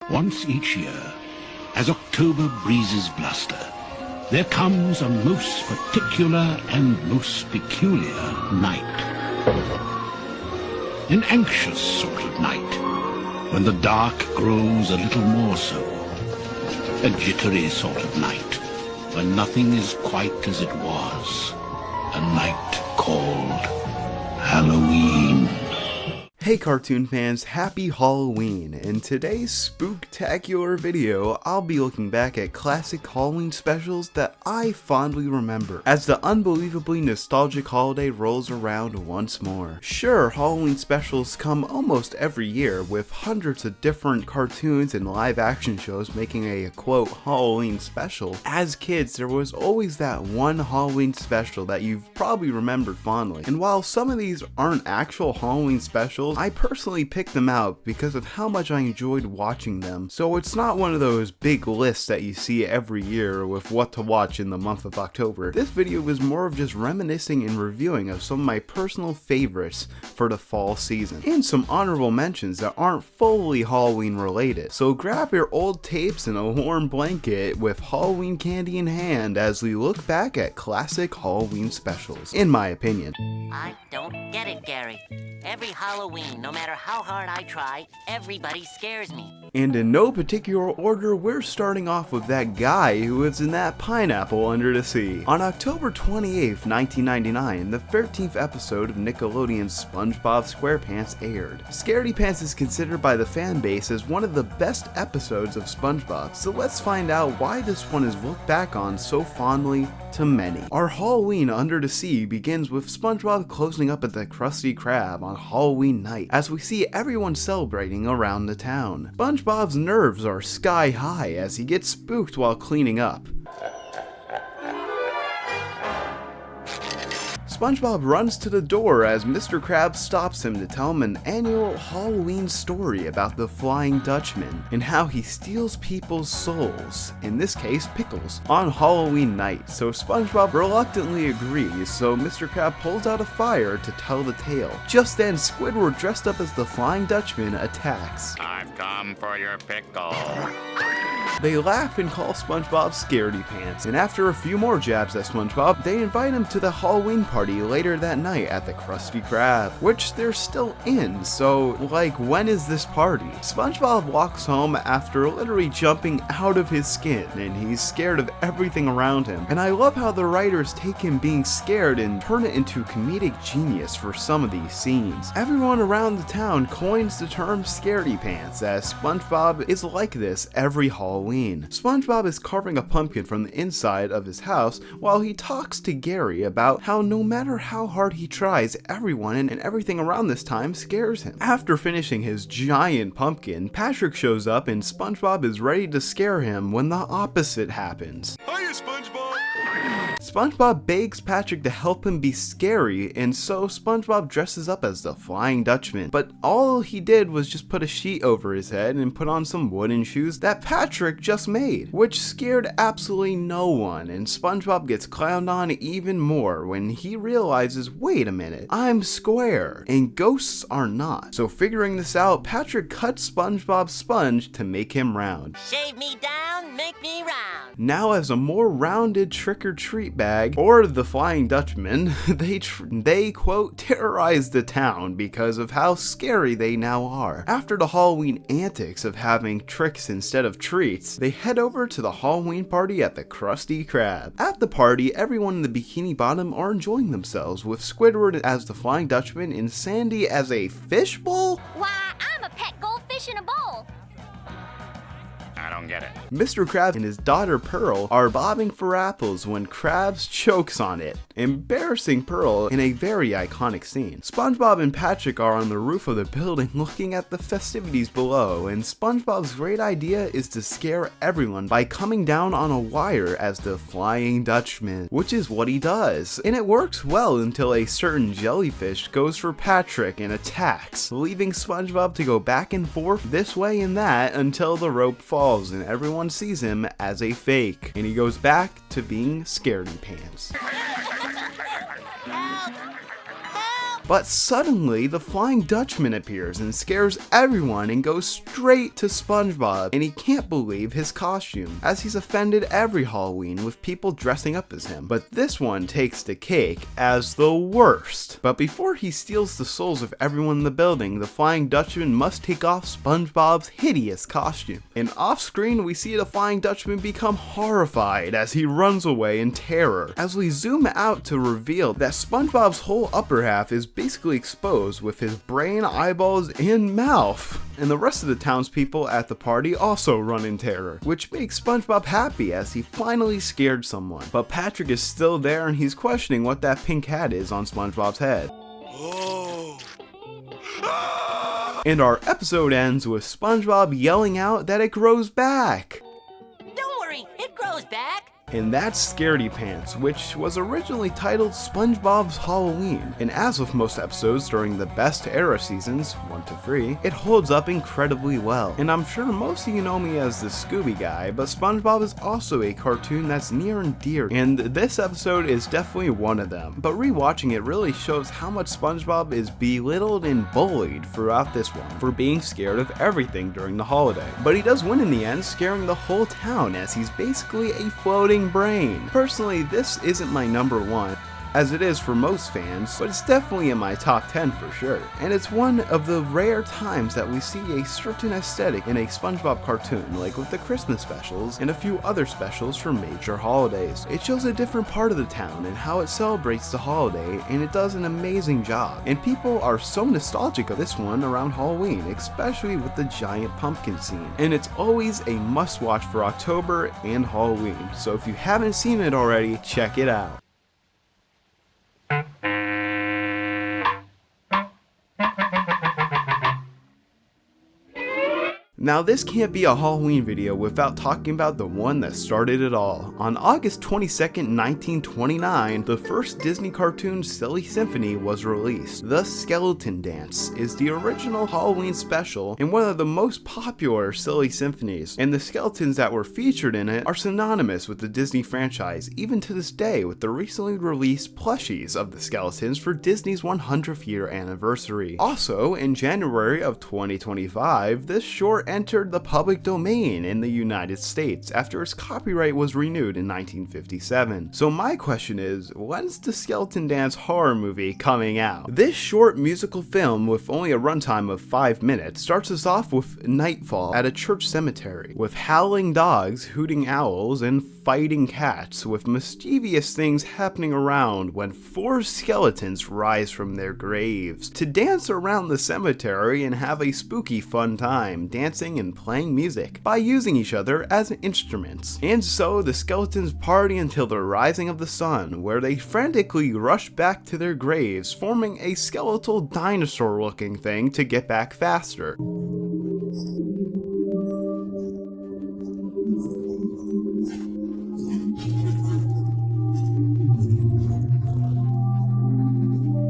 Once each year, as October breezes bluster, there comes a most particular and most peculiar night. An anxious sort of night, when the dark grows a little more so. A jittery sort of night, when nothing is quite as it was. A night called Halloween. Hey cartoon fans, happy Halloween! In today's spooktacular video, I'll be looking back at classic Halloween specials that I fondly remember, as the unbelievably nostalgic holiday rolls around once more. Sure, Halloween specials come almost every year, with hundreds of different cartoons and live action shows making a quote Halloween special. As kids, there was always that one Halloween special that you've probably remembered fondly, and while some of these aren't actual Halloween specials, I personally picked them out because of how much I enjoyed watching them, so it's not one of those big lists that you see every year with what to watch in the month of October. This video was more of just reminiscing and reviewing of some of my personal favorites for the fall season, and some honorable mentions that aren't fully Halloween related. So grab your old tapes and a warm blanket with Halloween candy in hand as we look back at classic Halloween specials, in my opinion. I don't get it, Gary. Every Halloween, no matter how hard I try, everybody scares me. And in no particular order, we're starting off with that guy who lives in that pineapple under the sea. On October 28th, 1999, the 13th episode of Nickelodeon's SpongeBob SquarePants aired. Scaredy Pants is considered by the fan base as one of the best episodes of SpongeBob, so let's find out why this one is looked back on so fondly to many. Our Halloween Under the Sea begins with SpongeBob closing up at the Krusty Krab on Halloween night, as we see everyone celebrating around the town. SpongeBob's nerves are sky high as he gets spooked while cleaning up. SpongeBob runs to the door as Mr. Krabs stops him to tell him an annual Halloween story about the Flying Dutchman and how he steals people's souls, in this case pickles, on Halloween night. So SpongeBob reluctantly agrees, so Mr. Krabs pulls out a fire to tell the tale. Just then, Squidward dressed up as the Flying Dutchman attacks. I've come for your pickle. They laugh and call SpongeBob Scaredy Pants, and after a few more jabs at SpongeBob, they invite him to the Halloween party later that night at the Krusty Krab, which they're still in, so like, when is this party? SpongeBob walks home after literally jumping out of his skin, and he's scared of everything around him, and I love how the writers take him being scared and turn it into comedic genius for some of these scenes. Everyone around the town coins the term Scaredy Pants, as SpongeBob is like this every Halloween. SpongeBob is carving a pumpkin from the inside of his house while he talks to Gary about how no matter how hard he tries, everyone and everything around this time scares him. After finishing his giant pumpkin, Patrick shows up and SpongeBob is ready to scare him when the opposite happens. Hiya, SpongeBob! SpongeBob begs Patrick to help him be scary, and so SpongeBob dresses up as the Flying Dutchman, but all he did was just put a sheet over his head and put on some wooden shoes that Patrick just made, which scared absolutely no one, and SpongeBob gets clowned on even more when he realizes, wait a minute, I'm square, and ghosts are not. So figuring this out, Patrick cuts SpongeBob's sponge to make him round. Shave me down, make me round. Now as a more rounded trick-or-treat bag, or the Flying Dutchman, they quote, terrorize the town because of how scary they now are. After the Halloween antics of having tricks instead of treats, they head over to the Halloween party at the Krusty Krab. At the party, everyone in the Bikini Bottom are enjoying themselves, with Squidward as the Flying Dutchman and Sandy as a fishbowl? Why, I'm a pet goldfish in a bowl. I don't get it. Mr. Krabs and his daughter Pearl are bobbing for apples when Krabs chokes on it, embarrassing Pearl in a very iconic scene. SpongeBob and Patrick are on the roof of the building looking at the festivities below, and SpongeBob's great idea is to scare everyone by coming down on a wire as the Flying Dutchman, which is what he does. And it works well until a certain jellyfish goes for Patrick and attacks, leaving SpongeBob to go back and forth this way and that until the rope falls and everyone sees him as a fake, and he goes back to being Scaredy Pants. Help! Help! But suddenly, the Flying Dutchman appears and scares everyone and goes straight to SpongeBob, and he can't believe his costume, as he's offended every Halloween with people dressing up as him. But this one takes the cake as the worst. But before he steals the souls of everyone in the building, the Flying Dutchman must take off SpongeBob's hideous costume. And off screen, we see the Flying Dutchman become horrified as he runs away in terror, as we zoom out to reveal that SpongeBob's whole upper half is basically exposed with his brain, eyeballs, and mouth. And the rest of the townspeople at the party also run in terror, which makes SpongeBob happy as he finally scared someone. But Patrick is still there and he's questioning what that pink hat is on SpongeBob's head. And our episode ends with SpongeBob yelling out that it grows back. Don't worry, it grows back. And that's Scaredy Pants, which was originally titled SpongeBob's Halloween. And as with most episodes during the best era seasons, 1 to 3, it holds up incredibly well. And I'm sure most of you know me as the Scooby guy, but SpongeBob is also a cartoon that's near and dear, and this episode is definitely one of them. But rewatching it really shows how much SpongeBob is belittled and bullied throughout this one for being scared of everything during the holiday. But he does win in the end, scaring the whole town as he's basically a floating brain. Personally, this isn't my number one, as it is for most fans, but it's definitely in my top 10 for sure. And it's one of the rare times that we see a certain aesthetic in a SpongeBob cartoon, like with the Christmas specials and a few other specials for major holidays. It shows a different part of the town and how it celebrates the holiday, and it does an amazing job. And people are so nostalgic of this one around Halloween, especially with the giant pumpkin scene. And it's always a must-watch for October and Halloween, so if you haven't seen it already, check it out. Now this can't be a Halloween video without talking about the one that started it all. On August 22nd, 1929, the first Disney cartoon Silly Symphony was released. The Skeleton Dance is the original Halloween special and one of the most popular Silly Symphonies, and the skeletons that were featured in it are synonymous with the Disney franchise, even to this day, with the recently released plushies of the skeletons for Disney's 100th year anniversary. Also, in January of 2025, this short entered the public domain in the United States after its copyright was renewed in 1957. So my question is, when's the Skeleton Dance horror movie coming out? This short musical film with only a runtime of 5 minutes starts us off with nightfall at a church cemetery, with howling dogs, hooting owls, and fighting cats, with mischievous things happening around when 4 skeletons rise from their graves to dance around the cemetery and have a spooky fun time, dancing and playing music by using each other as instruments. And so the skeletons party until the rising of the sun, where they frantically rush back to their graves, forming a skeletal dinosaur looking thing to get back faster.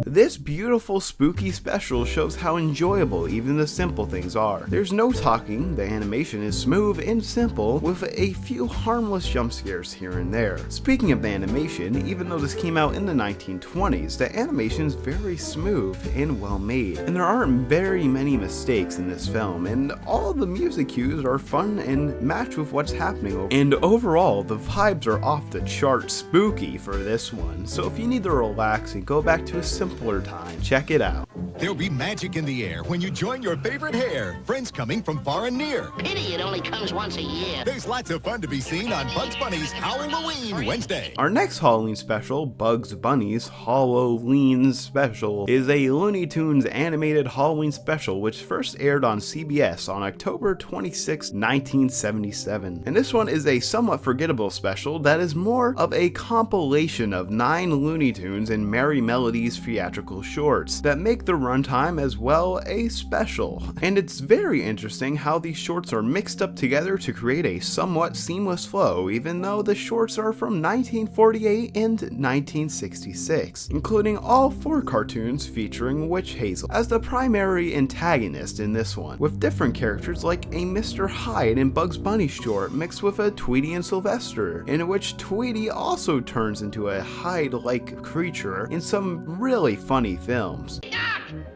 This beautiful spooky special shows how enjoyable even the simple things are. There's no talking, the animation is smooth and simple, with a few harmless jump scares here and there. Speaking of the animation, even though this came out in the 1920s, the animation is very smooth and well made, and there aren't very many mistakes in this film, and all the music cues are fun and match with what's happening. And overall, the vibes are off the chart spooky for this one, so if you need to relax and go back to a simpler time, check it out. There'll be magic in the air when you join your favorite hair. Friends coming from far and near. Pity it only comes once a year. There's lots of fun to be seen on Bugs Bunny's Howl-Oween Wednesday. Our next Halloween special, Bugs Bunny's Howl-Oween special, is a Looney Tunes animated Halloween special which first aired on CBS on October 26, 1977. And this one is a somewhat forgettable special that is more of a compilation of 9 Looney Tunes and Merry Melodies theatrical shorts that make the runtime as well a special. And it's very interesting how these shorts are mixed up together to create a somewhat seamless flow, even though the shorts are from 1948 and 1966, including all 4 cartoons featuring Witch Hazel as the primary antagonist in this one, with different characters like a Mr. Hyde and Bugs Bunny short mixed with a Tweety and Sylvester, in which Tweety also turns into a Hyde-like creature in some really funny films.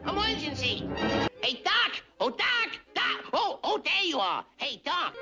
Emergency! Hey, Doc! Oh, Doc! Doc! Oh, there you are! Hey, Doc!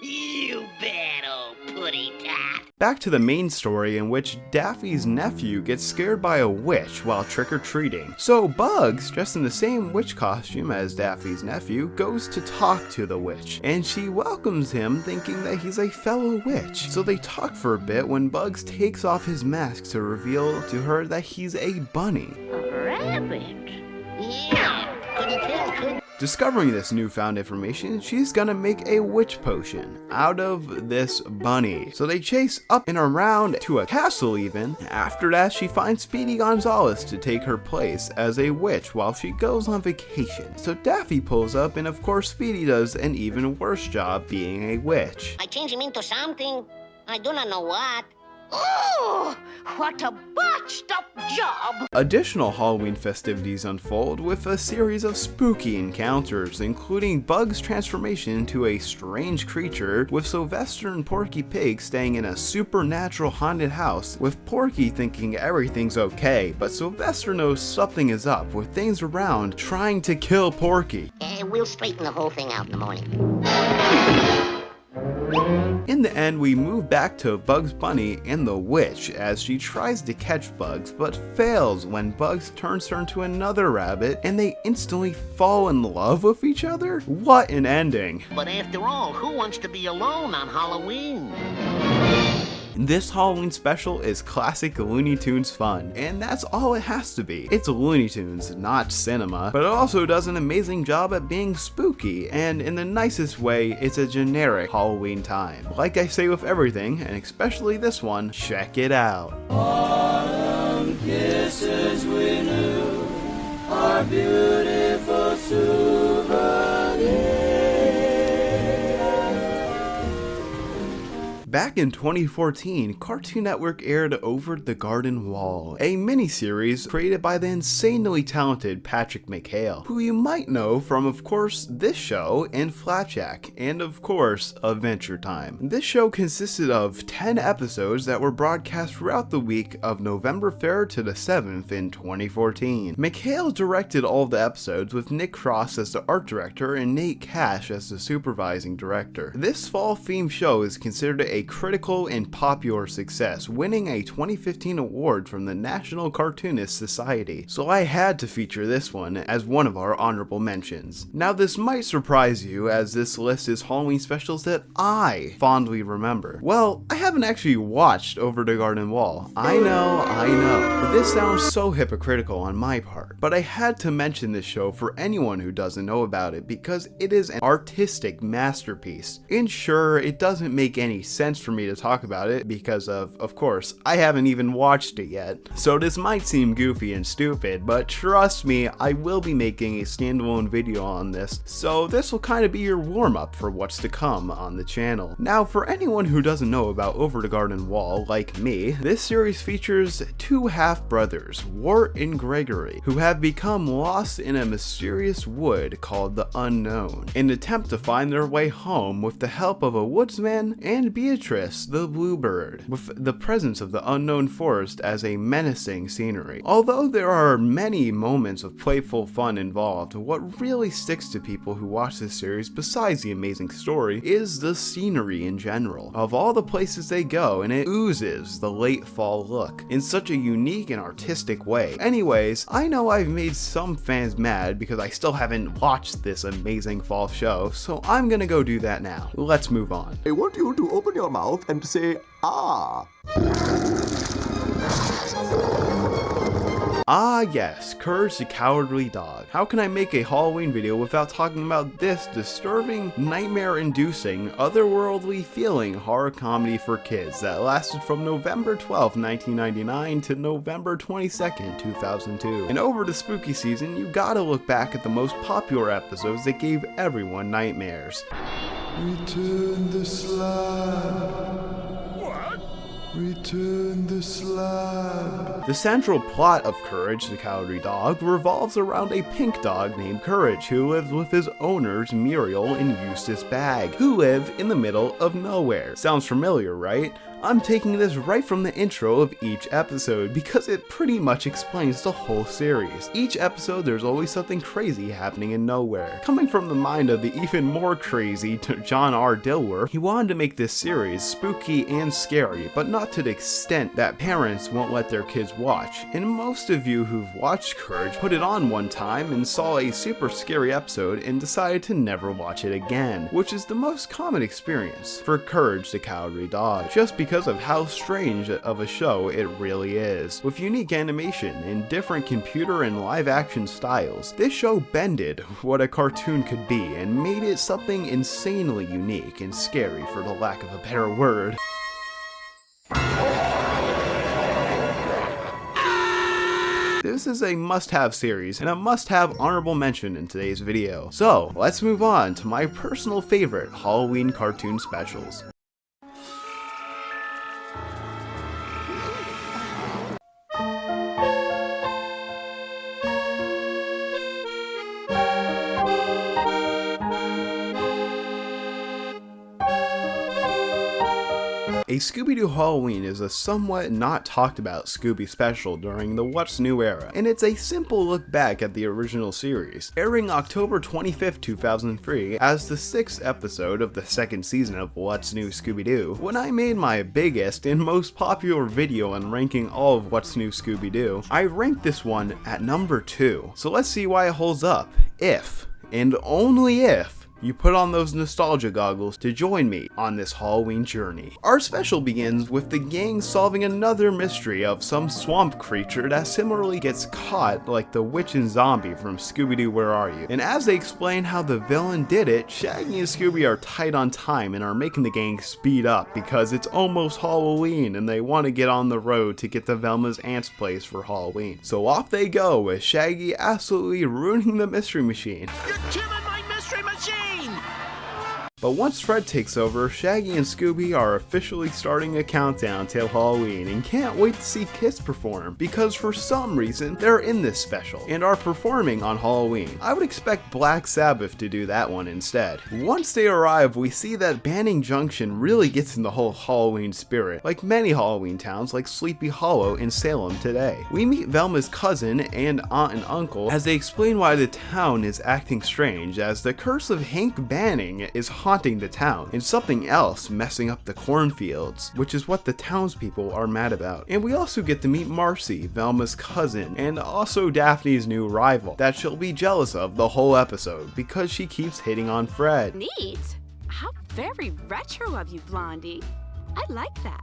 You bad old putty tat! Back to the main story, in which Daffy's nephew gets scared by a witch while trick-or-treating. So Bugs, dressed in the same witch costume as Daffy's nephew, goes to talk to the witch, and she welcomes him thinking that he's a fellow witch. So they talk for a bit when Bugs takes off his mask to reveal to her that he's a bunny. A rabbit? Yeah, couldn't tell, could Discovering this newfound information, she's gonna make a witch potion out of this bunny. So they chase up and around to a castle even. After that, she finds Speedy Gonzales to take her place as a witch while she goes on vacation. So Daffy pulls up, and of course Speedy does an even worse job being a witch. I change him into something. I do not know what. Oh, what a botched up job! Additional Halloween festivities unfold with a series of spooky encounters, including Bugs' transformation into a strange creature, with Sylvester and Porky Pig staying in a supernatural haunted house, with Porky thinking everything's okay, but Sylvester knows something is up, with things around trying to kill Porky. We'll straighten the whole thing out in the morning. In the end, we move back to Bugs Bunny and the witch as she tries to catch Bugs but fails when Bugs turns her into another rabbit and they instantly fall in love with each other? What an ending! But after all, who wants to be alone on Halloween? This Halloween special is classic Looney Tunes fun, and that's all it has to be. It's Looney Tunes, not cinema, but it also does an amazing job at being spooky, and in the nicest way, it's a generic Halloween time. Like I say with everything, and especially this one, check it out. Autumn kisses we knew are beautiful souvenirs. Back in 2014, Cartoon Network aired Over the Garden Wall, a miniseries created by the insanely talented Patrick McHale, who you might know from, of course, this show and Flapjack, and of course, Adventure Time. This show consisted of 10 episodes that were broadcast throughout the week of November 3rd to the 7th in 2014. McHale directed all of the episodes, with Nick Cross as the art director and Nate Cash as the supervising director. This fall-themed show is considered a critical and popular success, winning a 2015 award from the National Cartoonist Society, so I had to feature this one as one of our honorable mentions. Now this might surprise you, as this list is Halloween specials that I fondly remember. Well, I haven't actually watched Over the Garden Wall. I know, but this sounds so hypocritical on my part, but I had to mention this show for anyone who doesn't know about it because it is an artistic masterpiece. And sure, it doesn't make any sense for me to talk about it because of course, I haven't even watched it yet. So this might seem goofy and stupid, but trust me, I will be making a standalone video on this, so this will kind of be your warm-up for what's to come on the channel. Now, for anyone who doesn't know about Over the Garden Wall, like me, this series features two half-brothers, Wart and Gregory, who have become lost in a mysterious wood called the Unknown, and attempt to find their way home with the help of a woodsman and Beatrice, the bluebird, with the presence of the unknown forest as a menacing scenery. Although there are many moments of playful fun involved, what really sticks to people who watch this series, besides the amazing story, is the scenery in general. Of all the places they go, and it oozes the late fall look in such a unique and artistic way. Anyways, I know I've made some fans mad because I still haven't watched this amazing fall show, so I'm gonna go do that now. Let's move on. I want you to open your mouth and say, ah. Ah yes, Courage the Cowardly Dog. How can I make a Halloween video without talking about this disturbing, nightmare-inducing, otherworldly feeling horror comedy for kids that lasted from November 12, 1999 to November 22nd, 2002. And over the spooky season, you gotta look back at the most popular episodes that gave everyone nightmares. Return the slab. Return the slab. The central plot of Courage the Cowardly Dog revolves around a pink dog named Courage who lives with his owners Muriel and Eustace Bagg, who live in the middle of nowhere. Sounds familiar, right? I'm taking this right from the intro of each episode because it pretty much explains the whole series. Each episode there's always something crazy happening in nowhere. Coming from the mind of the even more crazy John R. Dilworth, he wanted to make this series spooky and scary, but not to the extent that parents won't let their kids watch. And most of you who've watched Courage put it on one time and saw a super scary episode and decided to never watch it again, which is the most common experience for Courage the Cowardly Dog, just because of how strange of a show it really is. With unique animation and different computer and live action styles, this show bended what a cartoon could be and made it something insanely unique and scary, for the lack of a better word. This is a must-have series and a must-have honorable mention in today's video. So let's move on to my personal favorite Halloween cartoon specials. A Scooby Doo Halloween is a somewhat not talked about Scooby special during the What's New era, and it's a simple look back at the original series, airing October 25th, 2003 as the 6th episode of the 2nd season of What's New Scooby Doo. When I made my biggest and most popular video on ranking all of What's New Scooby Doo, I ranked this one at number 2. So let's see why it holds up, if, and only if, you put on those nostalgia goggles to join me on this Halloween journey. Our special begins with the gang solving another mystery of some swamp creature that similarly gets caught like the witch and zombie from Scooby-Doo Where Are You? And as they explain how the villain did it, Shaggy and Scooby are tight on time and are making the gang speed up because it's almost Halloween and they want to get on the road to get to Velma's aunt's place for Halloween. So off they go with Shaggy absolutely ruining the mystery machine. You're killing my mystery machine! But once Fred takes over, Shaggy and Scooby are officially starting a countdown till Halloween and can't wait to see Kiss perform, because for some reason they're in this special and are performing on Halloween. I would expect Black Sabbath to do that one instead. Once they arrive, we see that Banning Junction really gets in the whole Halloween spirit, like many Halloween towns like Sleepy Hollow in Salem today. We meet Velma's cousin and aunt and uncle as they explain why the town is acting strange, as the curse of Hank Banning is haunting the town, and something else messing up the cornfields, which is what the townspeople are mad about. And we also get to meet Marcy, Velma's cousin, and also Daphne's new rival, that she'll be jealous of the whole episode because she keeps hitting on Fred. Neat! How very retro of you, Blondie. I like that.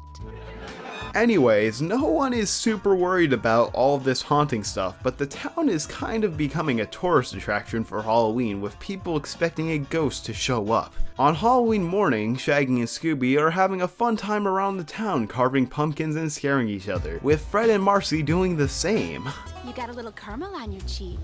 Anyways, no one is super worried about all this haunting stuff, but the town is kind of becoming a tourist attraction for Halloween, with people expecting a ghost to show up. On Halloween morning, Shaggy and Scooby are having a fun time around the town, carving pumpkins and scaring each other, with Fred and Marcy doing the same. You got a little caramel on your cheek.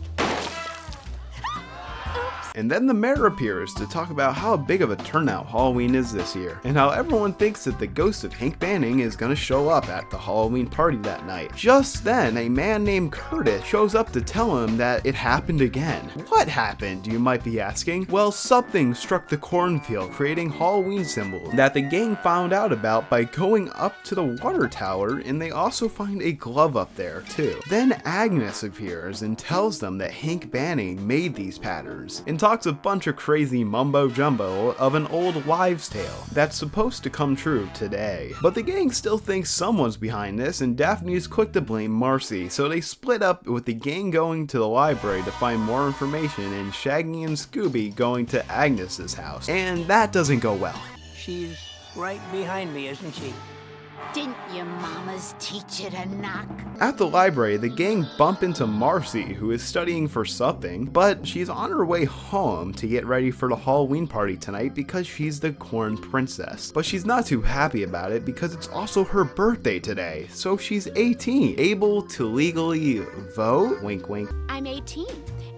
And then the mayor appears to talk about how big of a turnout Halloween is this year, and how everyone thinks that the ghost of Hank Banning is gonna show up at the Halloween party that night. Just then, a man named Curtis shows up to tell him that it happened again. What happened, you might be asking? Well, something struck the cornfield, creating Halloween symbols that the gang found out about by going up to the water tower, and they also find a glove up there too. Then Agnes appears and tells them that Hank Banning made these patterns, and talks a bunch of crazy mumbo jumbo of an old wives' tale that's supposed to come true today. But the gang still thinks someone's behind this, and Daphne is quick to blame Marcy, so they split up, with the gang going to the library to find more information and Shaggy and Scooby going to Agnes's house. And that doesn't go well. She's right behind me, isn't she? Didn't your mamas teach you to knock? At the library, the gang bump into Marcy, who is studying for something, but she's on her way home to get ready for the Halloween party tonight because she's the corn princess. But she's not too happy about it because it's also her birthday today, so she's 18, able to legally vote? Wink wink. I'm 18,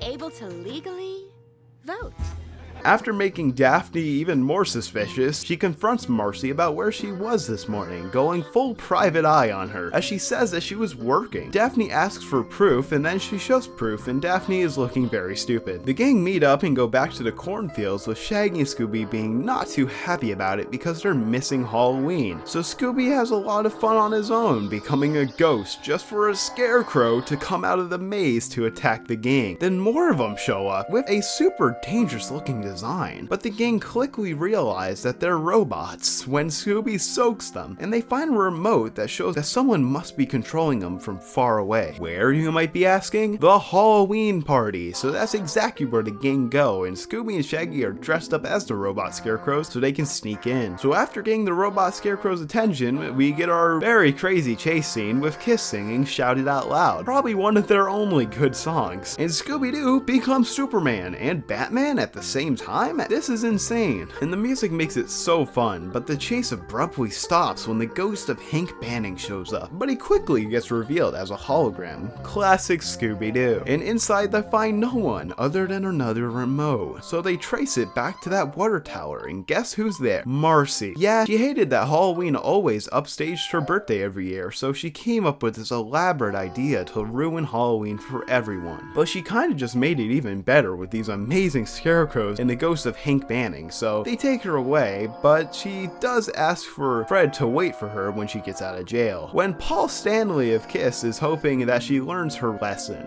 able to legally vote. After making Daphne even more suspicious, she confronts Marcy about where she was this morning, going full private eye on her, as she says that she was working. Daphne asks for proof, and then she shows proof, and Daphne is looking very stupid. The gang meet up and go back to the cornfields, with Shaggy and Scooby being not too happy about it because they're missing Halloween. So Scooby has a lot of fun on his own, becoming a ghost just for a scarecrow to come out of the maze to attack the gang. Then more of them show up with a super dangerous looking design, but the gang quickly realize that they're robots when Scooby soaks them, and they find a remote that shows that someone must be controlling them from far away. Where, you might be asking? The Halloween party. So that's exactly where the gang go, and Scooby and Shaggy are dressed up as the robot scarecrows so they can sneak in. So after getting the robot scarecrow's attention, we get our very crazy chase scene with Kiss singing Shout It Out Loud, probably one of their only good songs. And Scooby-Doo becomes Superman and Batman at the same time? This is insane. And the music makes it so fun, but the chase abruptly stops when the ghost of Hank Banning shows up, but he quickly gets revealed as a hologram. Classic Scooby-Doo. And inside they find no one other than another remote, so they trace it back to that water tower, and guess who's there? Marcy. Yeah, she hated that Halloween always upstaged her birthday every year, so she came up with this elaborate idea to ruin Halloween for everyone. But she kinda just made it even better with these amazing scarecrows and the ghost of Hank Banning, so they take her away, but she does ask for Fred to wait for her when she gets out of jail, when Paul Stanley of Kiss is hoping that she learns her lesson.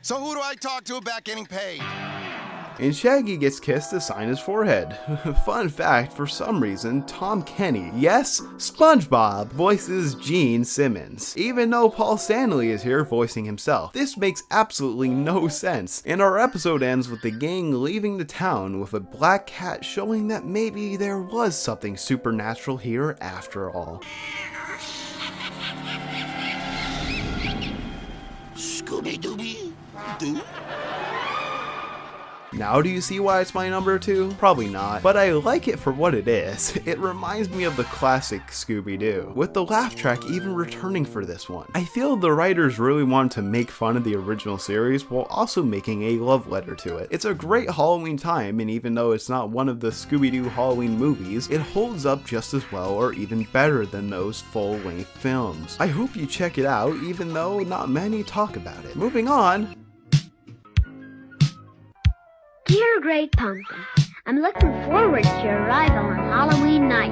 So who do I talk to about getting paid? And Shaggy gets Kiss to sign his forehead. Fun fact, for some reason, Tom Kenny, yes, SpongeBob, voices Gene Simmons, even though Paul Stanley is here voicing himself. This makes absolutely no sense. And our episode ends with the gang leaving the town with a black cat showing that maybe there was something supernatural here after all. Scooby-Dooby-Doo? Now do you see why it's my number 2? Probably not, but I like it for what it is. It reminds me of the classic Scooby-Doo, with the laugh track even returning for this one. I feel the writers really wanted to make fun of the original series while also making a love letter to it. It's a great Halloween time, and even though it's not one of the Scooby Doo Halloween movies, it holds up just as well or even better than those full-length films. I hope you check it out, even though not many talk about it. Moving on. Dear Great Pumpkin, I'm looking forward to your arrival on Halloween night.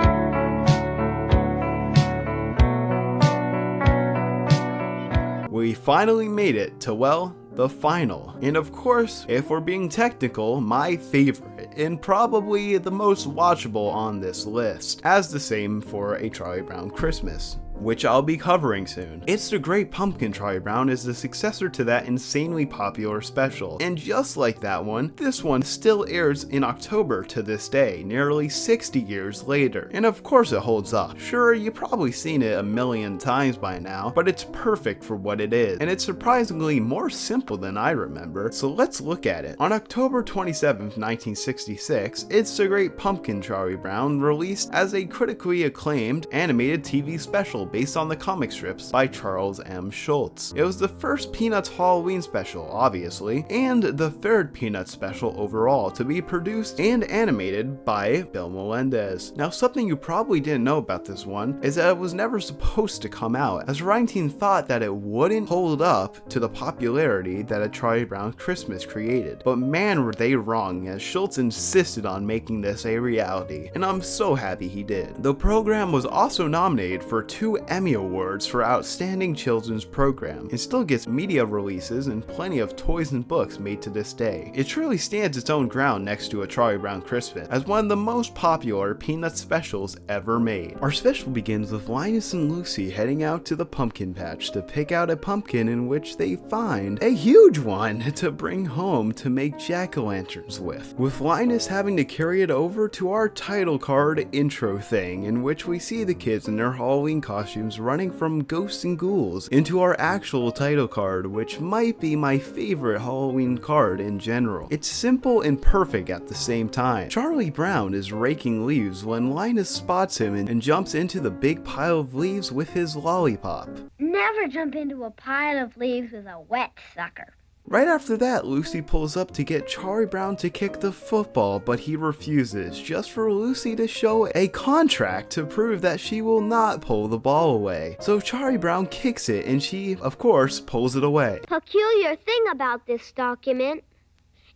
We finally made it to, well, the final. And of course, if we're being technical, my favorite, and probably the most watchable on this list, as the same for A Charlie Brown Christmas, which I'll be covering soon. It's the Great Pumpkin. Charlie Brown is the successor to that insanely popular special, and just like that one, this one still airs in October to this day, nearly 60 years later. And of course it holds up. Sure, you've probably seen it a million times by now, but it's perfect for what it is, and it's surprisingly more simple than I remember, so let's look at it. On October 27th, 1966, It's the Great Pumpkin. Charlie Brown released as a critically acclaimed animated TV special based on the comic strips by Charles M. Schulz. It was the first Peanuts Halloween special, obviously, and the third Peanuts special overall to be produced and animated by Bill Melendez. Now, something you probably didn't know about this one is that it was never supposed to come out, as writing team thought that it wouldn't hold up to the popularity that A Charlie Brown Christmas created. But man, were they wrong, as Schulz insisted on making this a reality, and I'm so happy he did. The program was also nominated for 2 Emmy Awards for Outstanding Children's Program, and still gets media releases and plenty of toys and books made to this day. It truly stands its own ground next to A Charlie Brown Christmas as one of the most popular Peanuts specials ever made. Our special begins with Linus and Lucy heading out to the pumpkin patch to pick out a pumpkin, in which they find a huge one to bring home to make jack-o'-lanterns with Linus having to carry it over to our title card intro thing, in which we see the kids in their Halloween costumes running from ghosts and ghouls into our actual title card, which might be my favorite Halloween card in general. It's simple and perfect at the same time. Charlie Brown is raking leaves when Linus spots him and jumps into the big pile of leaves with his lollipop. Never jump into a pile of leaves with a wet sucker. Right after that, Lucy pulls up to get Charlie Brown to kick the football, but he refuses, just for Lucy to show a contract to prove that she will not pull the ball away. So Charlie Brown kicks it, and she, of course, pulls it away. Peculiar thing about this document,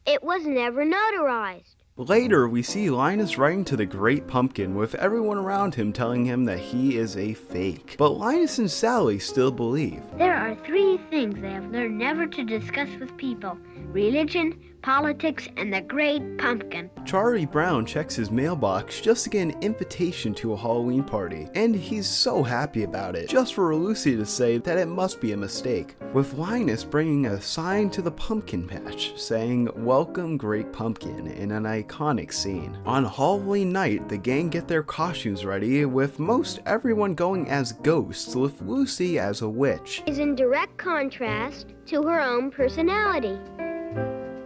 it was never notarized. Later, we see Linus writing to the Great Pumpkin with everyone around him telling him that he is a fake. But Linus and Sally still believe. There are 3 things I have learned never to discuss with people: religion, politics, and the Great Pumpkin. Charlie Brown checks his mailbox just to get an invitation to a Halloween party, and he's so happy about it, just for Lucy to say that it must be a mistake, with Linus bringing a sign to the pumpkin patch saying, "Welcome Great Pumpkin," in an iconic scene. On Halloween night, the gang get their costumes ready, with most everyone going as ghosts, with Lucy as a witch. Is in direct contrast to her own personality.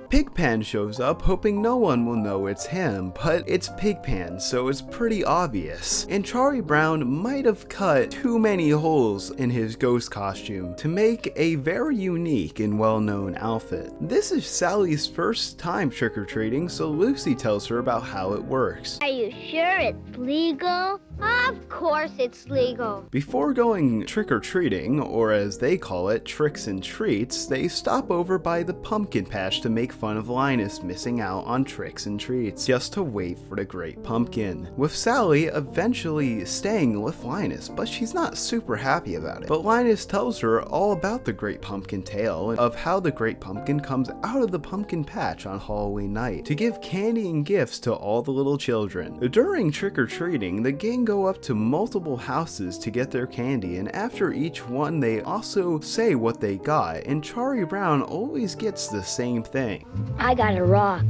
Pigpen shows up, hoping no one will know it's him, but it's Pigpen, so it's pretty obvious. And Charlie Brown might have cut too many holes in his ghost costume to make a very unique and well-known outfit. This is Sally's first time trick-or-treating, so Lucy tells her about how it works. Are you sure it's legal? Of course it's legal. Before going trick-or-treating, or as they call it, tricks and treats, they stop over by the pumpkin patch to make fun of Linus missing out on tricks and treats, just to wait for the Great Pumpkin. With Sally eventually staying with Linus, but she's not super happy about it. But Linus tells her all about the Great Pumpkin tale, of how the Great Pumpkin comes out of the pumpkin patch on Halloween night to give candy and gifts to all the little children. During trick-or-treating, the gang go up to multiple houses to get their candy, and after each one they also say what they got, and Charlie Brown always gets the same thing. I got a rock.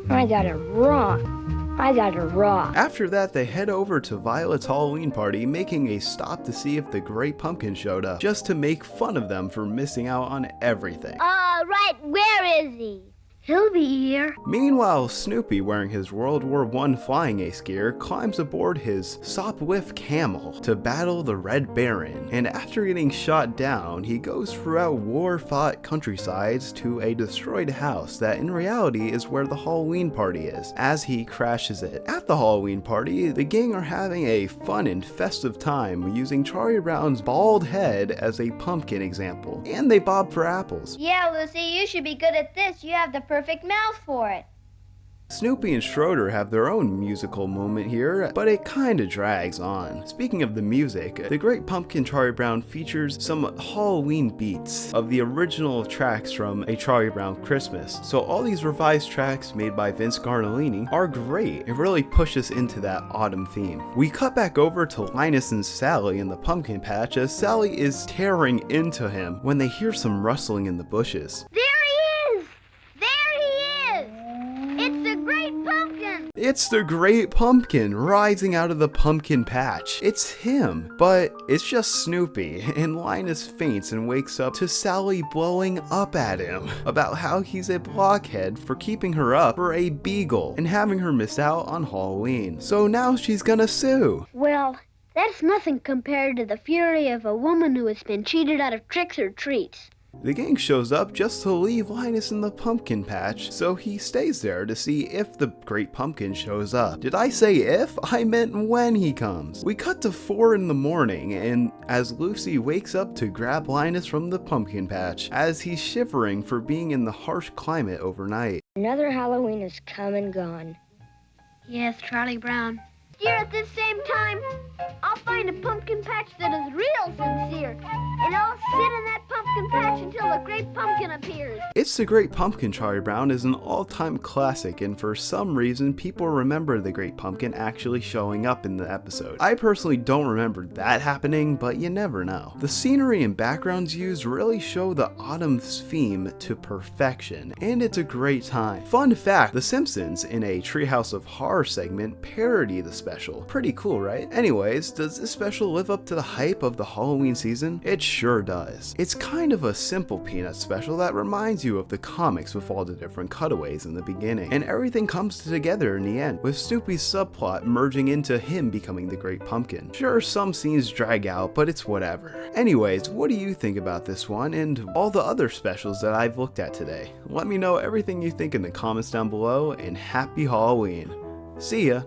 I got a rock. I got a rock. After that, they head over to Violet's Halloween party, making a stop to see if the Great Pumpkin showed up, just to make fun of them for missing out on everything. Right, where is he? He'll be here. Meanwhile, Snoopy, wearing his World War I flying ace gear, climbs aboard his Sopwith camel to battle the Red Baron, and after getting shot down, he goes throughout war-fought countrysides to a destroyed house that in reality is where the Halloween party is, as he crashes it. At the Halloween party, the gang are having a fun and festive time using Charlie Brown's bald head as a pumpkin example, and they bob for apples. Yeah, Lucy, you should be good at this. You have the perfect mouth for it. Snoopy and Schroeder have their own musical moment here, but it kinda drags on. Speaking of the music, the Great Pumpkin Charlie Brown features some Halloween beats of the original tracks from A Charlie Brown Christmas. So all these revised tracks made by Vince Garnolini are great. It really pushes into that autumn theme. We cut back over to Linus and Sally in the pumpkin patch as Sally is tearing into him when they hear some rustling in the bushes. It's the Great Pumpkin rising out of the pumpkin patch. It's him, but it's just Snoopy, and Linus faints and wakes up to Sally blowing up at him about how he's a blockhead for keeping her up for a beagle and having her miss out on Halloween. So now she's gonna sue. Well, that's nothing compared to the fury of a woman who has been cheated out of tricks or treats. The gang shows up just to leave Linus in the pumpkin patch, so he stays there to see if the Great Pumpkin shows up. Did I say if? I meant when he comes. We cut to 4 in the morning, and as Lucy wakes up to grab Linus from the pumpkin patch, as he's shivering for being in the harsh climate overnight. Another Halloween has come and gone. Yes, Charlie Brown. Here at this same time, I'll find a pumpkin patch that is real sincere, and I'll sit in that pumpkin patch until the Great Pumpkin appears. It's the Great Pumpkin Charlie Brown is an all-time classic, and for some reason, people remember the Great Pumpkin actually showing up in the episode. I personally don't remember that happening, but you never know. The scenery and backgrounds used really show the autumn theme to perfection, and it's a great time. Fun fact, The Simpsons, in a Treehouse of Horror segment, parody the special. Pretty cool, right? Anyways, does this special live up to the hype of the Halloween season? It sure does. It's kind of a simple Peanuts special that reminds you of the comics with all the different cutaways in the beginning, and everything comes together in the end, with Snoopy's subplot merging into him becoming the Great Pumpkin. Sure, some scenes drag out, but it's whatever. Anyways, what do you think about this one and all the other specials that I've looked at today? Let me know everything you think in the comments down below, and happy Halloween! See ya!